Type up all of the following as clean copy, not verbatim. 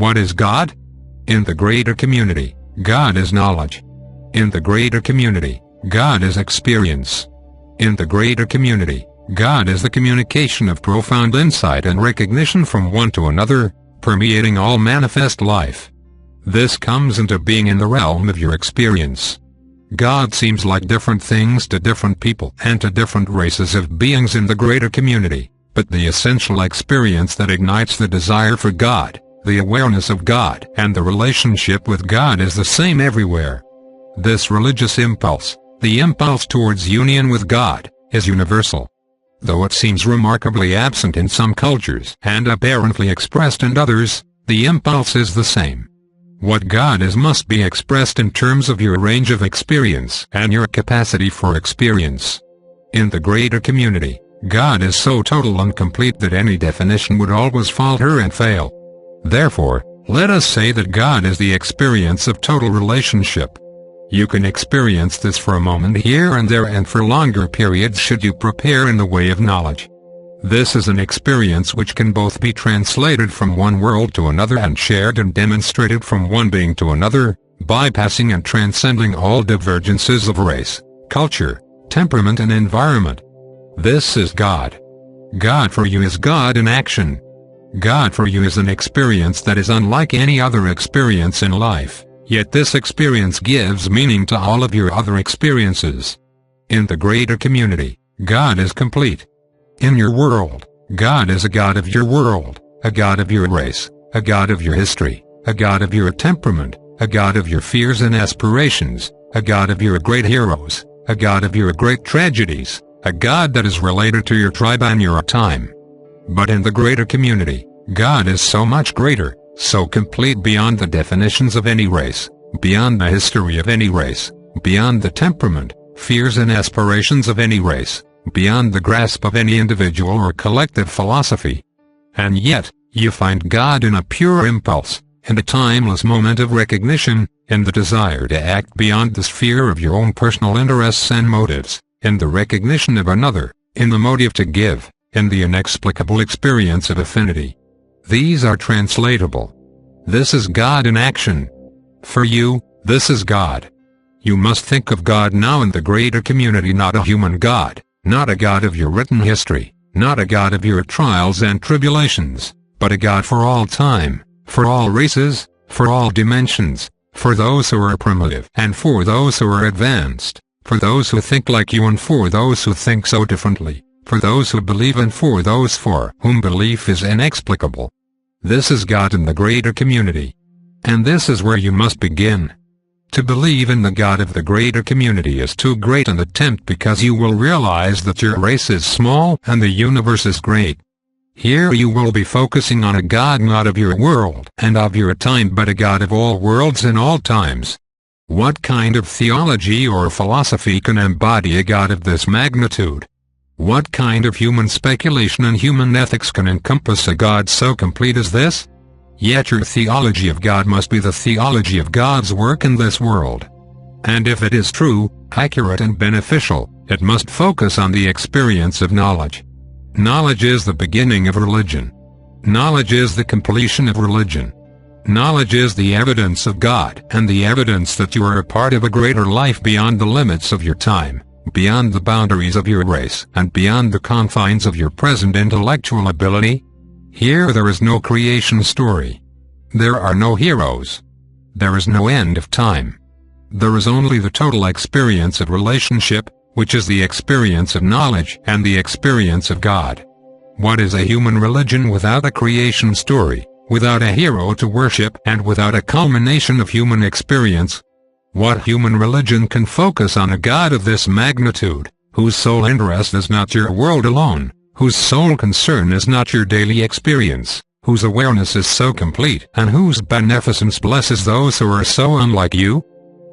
What is God? In the greater community, God is knowledge. In the greater community, God is experience. In the greater community, God is the communication of profound insight and recognition from one to another, permeating all manifest life. This comes into being in the realm of your experience. God seems like different things to different people and to different races of beings in the greater community, but the essential experience that ignites the desire for God, the awareness of God and the relationship with God is the same everywhere. This religious impulse, the impulse towards union with God, is universal. Though it seems remarkably absent in some cultures and apparently expressed in others, the impulse is the same. What God is must be expressed in terms of your range of experience and your capacity for experience. In the greater community, God is so total and complete that any definition would always falter and fail. Therefore, let us say that God is the experience of total relationship. You can experience this for a moment here and there and for longer periods should you prepare in the way of knowledge. This is an experience which can both be translated from one world to another and shared and demonstrated from one being to another, bypassing and transcending all divergences of race, culture, temperament and environment. This is God. God for you is God in action. God for you is an experience that is unlike any other experience in life, yet this experience gives meaning to all of your other experiences. In the greater community, God is complete. In your world, God is a God of your world, a God of your race, a God of your history, a God of your temperament, a God of your fears and aspirations, a God of your great heroes, a God of your great tragedies, a God that is related to your tribe and your time. But in the greater community, God is so much greater, so complete beyond the definitions of any race, beyond the history of any race, beyond the temperament, fears and aspirations of any race, beyond the grasp of any individual or collective philosophy. And yet, you find God in a pure impulse, in a timeless moment of recognition, in the desire to act beyond the sphere of your own personal interests and motives, in the recognition of another, in the motive to give, in the inexplicable experience of affinity. These are translatable. This is God in action. For you, this is God. You must think of God now in the greater community, not a human God, not a God of your written history, not a God of your trials and tribulations, but a God for all time, for all races, for all dimensions, for those who are primitive and for those who are advanced, for those who think like you and for those who think so differently, for those who believe and for those for whom belief is inexplicable. This is God in the greater community. And this is where you must begin. To believe in the God of the greater community is too great an attempt because you will realize that your race is small and the universe is great. Here you will be focusing on a God not of your world and of your time but a God of all worlds and all times. What kind of theology or philosophy can embody a God of this magnitude? What kind of human speculation and human ethics can encompass a God so complete as this? Yet your theology of God must be the theology of God's work in this world. And if it is true, accurate and beneficial, it must focus on the experience of knowledge. Knowledge is the beginning of religion. Knowledge is the completion of religion. Knowledge is the evidence of God and the evidence that you are a part of a greater life beyond the limits of your time, beyond the boundaries of your race and beyond the confines of your present intellectual ability. Here there is no creation story. There are no heroes. There is no end of time. There is only the total experience of relationship, which is the experience of knowledge and the experience of God. What is a human religion without a creation story, without a hero to worship and without a culmination of human experience? What human religion can focus on a God of this magnitude, whose sole interest is not your world alone, whose sole concern is not your daily experience, whose awareness is so complete and whose beneficence blesses those who are so unlike you?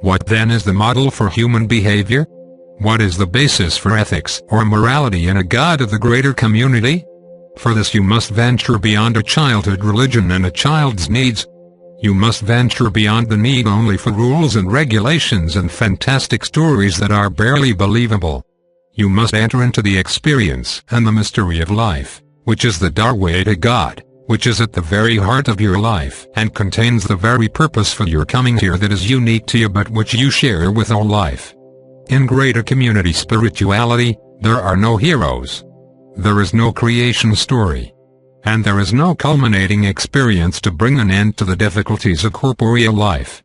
What then is the model for human behavior? What is the basis for ethics or morality in a God of the greater community? For this you must venture beyond a childhood religion and a child's needs. You must venture beyond the need only for rules and regulations and fantastic stories that are barely believable. You must enter into the experience and the mystery of life, which is the doorway to God, which is at the very heart of your life and contains the very purpose for your coming here that is unique to you but which you share with all life. In greater community spirituality, there are no heroes. There is no creation story. And there is no culminating experience to bring an end to the difficulties of corporeal life.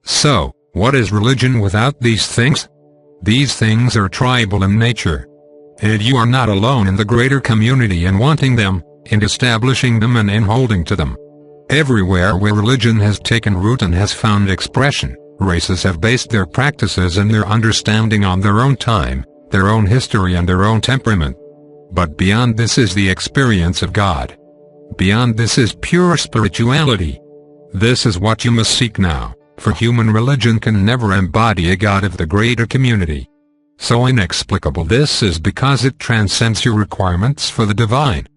So, what is religion without these things? These things are tribal in nature. And you are not alone in the greater community in wanting them, in establishing them and in holding to them. Everywhere where religion has taken root and has found expression, races have based their practices and their understanding on their own time, their own history and their own temperament. But beyond this is the experience of God. Beyond this is pure spirituality. This is what you must seek now, for human religion can never embody a God of the greater community. So inexplicable this is because it transcends your requirements for the divine.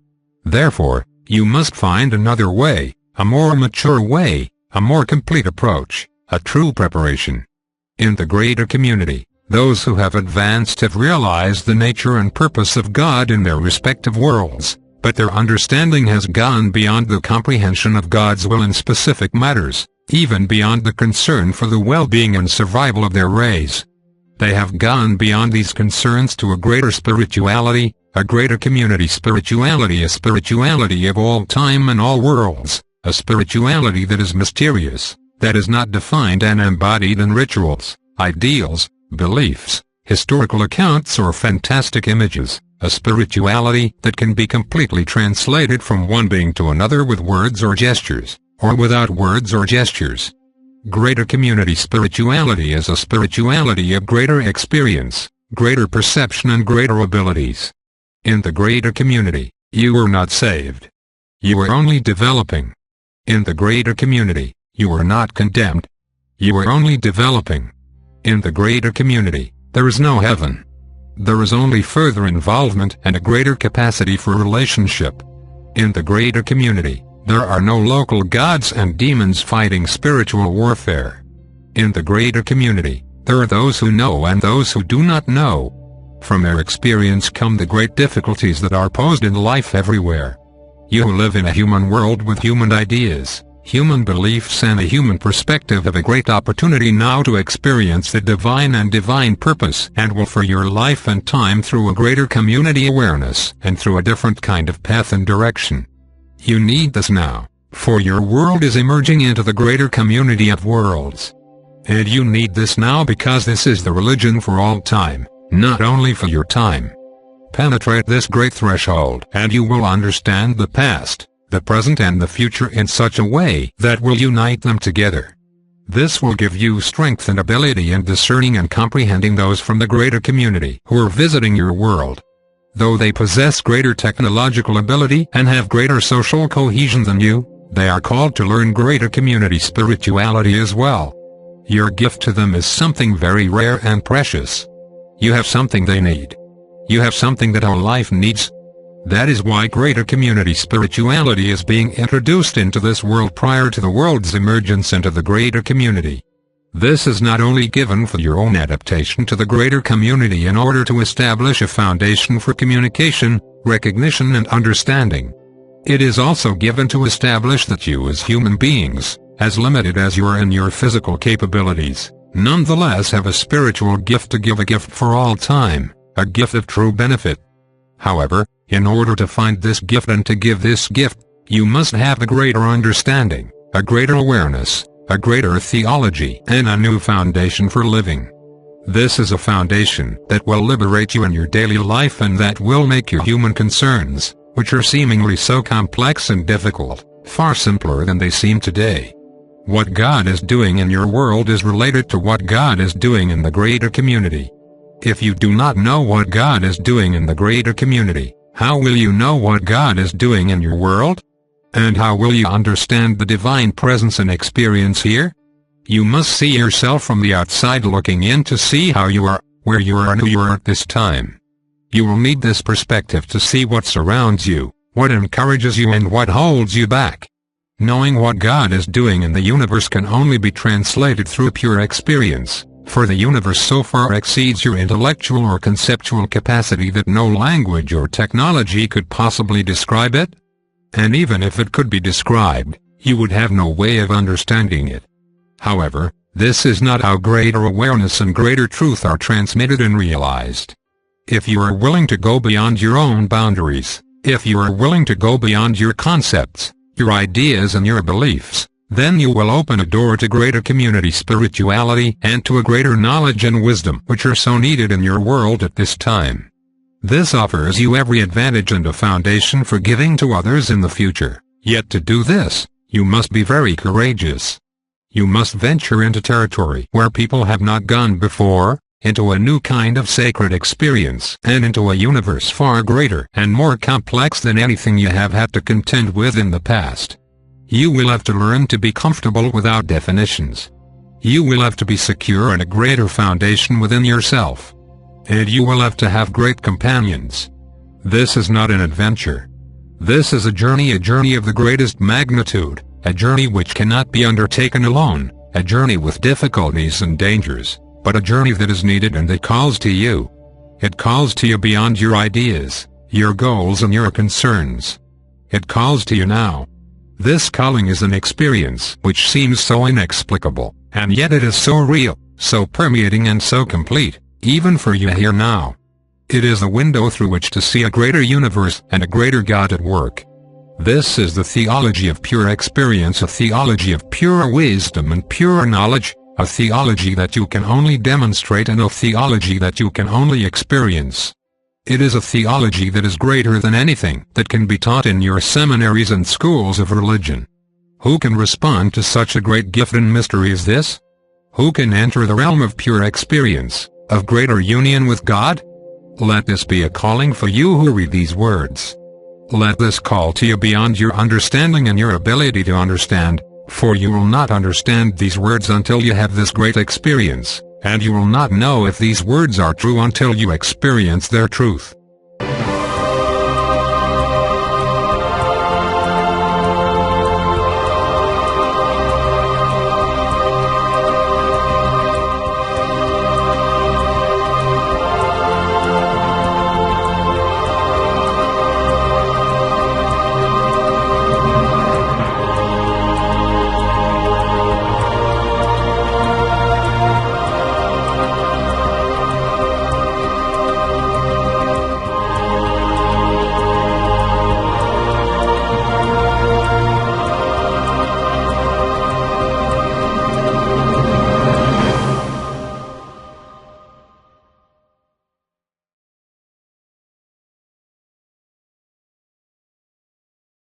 Therefore, you must find another way, a more mature way, a more complete approach, a true preparation. In the greater community, those who have advanced have realized the nature and purpose of God in their respective worlds, but their understanding has gone beyond the comprehension of God's will in specific matters, even beyond the concern for the well-being and survival of their race. They have gone beyond these concerns to a greater spirituality, a greater community spirituality, a spirituality of all time and all worlds, a spirituality that is mysterious, that is not defined and embodied in rituals, ideals, beliefs, historical accounts or fantastic images, a spirituality that can be completely translated from one being to another with words or gestures, or without words or gestures. Greater community spirituality is a spirituality of greater experience, greater perception and greater abilities. In the greater community, you are not saved. You are only developing. In the greater community, you are not condemned. You are only developing. In the greater community, there is no heaven. There is only further involvement and a greater capacity for relationship. In the greater community, there are no local gods and demons fighting spiritual warfare. In the greater community, there are those who know and those who do not know. From their experience come the great difficulties that are posed in life everywhere. You who live in a human world with human ideas, human beliefs and a human perspective have a great opportunity now to experience the divine and divine purpose and will for your life and time through a greater community awareness and through a different kind of path and direction. You need this now, for your world is emerging into the greater community of worlds. And you need this now because this is the religion for all time, not only for your time. Penetrate this great threshold and you will understand the past, the present and the future in such a way that will unite them together. This will give you strength and ability in discerning and comprehending those from the greater community who are visiting your world. Though they possess greater technological ability and have greater social cohesion than you, they are called to learn greater community spirituality as well. Your gift to them is something very rare and precious. You have something they need. You have something that our life needs. That is why greater community spirituality is being introduced into this world prior to the world's emergence into the greater community. This is not only given for your own adaptation to the greater community in order to establish a foundation for communication, recognition and understanding. It is also given to establish that you as human beings, as limited as you are in your physical capabilities, nonetheless have a spiritual gift to give, a gift for all time, a gift of true benefit. However, in order to find this gift and to give this gift, you must have a greater understanding, a greater awareness, a greater theology and a new foundation for living. This is a foundation that will liberate you in your daily life and that will make your human concerns, which are seemingly so complex and difficult, far simpler than they seem today. What God is doing in your world is related to what God is doing in the greater community. If you do not know what God is doing in the greater community, how will you know what God is doing in your world? And how will you understand the divine presence and experience here? You must see yourself from the outside looking in to see how you are, where you are and who you are at this time. You will need this perspective to see what surrounds you, what encourages you and what holds you back. Knowing what God is doing in the universe can only be translated through pure experience, for the universe so far exceeds your intellectual or conceptual capacity that no language or technology could possibly describe it. And even if it could be described, you would have no way of understanding it. However, this is not how greater awareness and greater truth are transmitted and realized. If you are willing to go beyond your own boundaries, if you are willing to go beyond your concepts, your ideas and your beliefs, then you will open a door to greater community spirituality and to a greater knowledge and wisdom which are so needed in your world at this time. This offers you every advantage and a foundation for giving to others in the future. Yet to do this, you must be very courageous. You must venture into territory where people have not gone before, into a new kind of sacred experience and into a universe far greater and more complex than anything you have had to contend with in the past. You will have to learn to be comfortable without definitions. You will have to be secure in a greater foundation within yourself. And you will have to have great companions. This is not an adventure. This is a journey of the greatest magnitude, a journey which cannot be undertaken alone, a journey with difficulties and dangers, but a journey that is needed and that calls to you. It calls to you beyond your ideas, your goals and your concerns. It calls to you now. This calling is an experience which seems so inexplicable, and yet it is so real, so permeating and so complete, even for you here now. It is a window through which to see a greater universe and a greater God at work. This is the theology of pure experience, a theology of pure wisdom and pure knowledge, a theology that you can only demonstrate and a theology that you can only experience. It is a theology that is greater than anything that can be taught in your seminaries and schools of religion. Who can respond to such a great gift and mystery as this? Who can enter the realm of pure experience, of greater union with God? Let this be a calling for you who read these words. Let this call to you beyond your understanding and your ability to understand, for you will not understand these words until you have this great experience, and you will not know if these words are true until you experience their truth.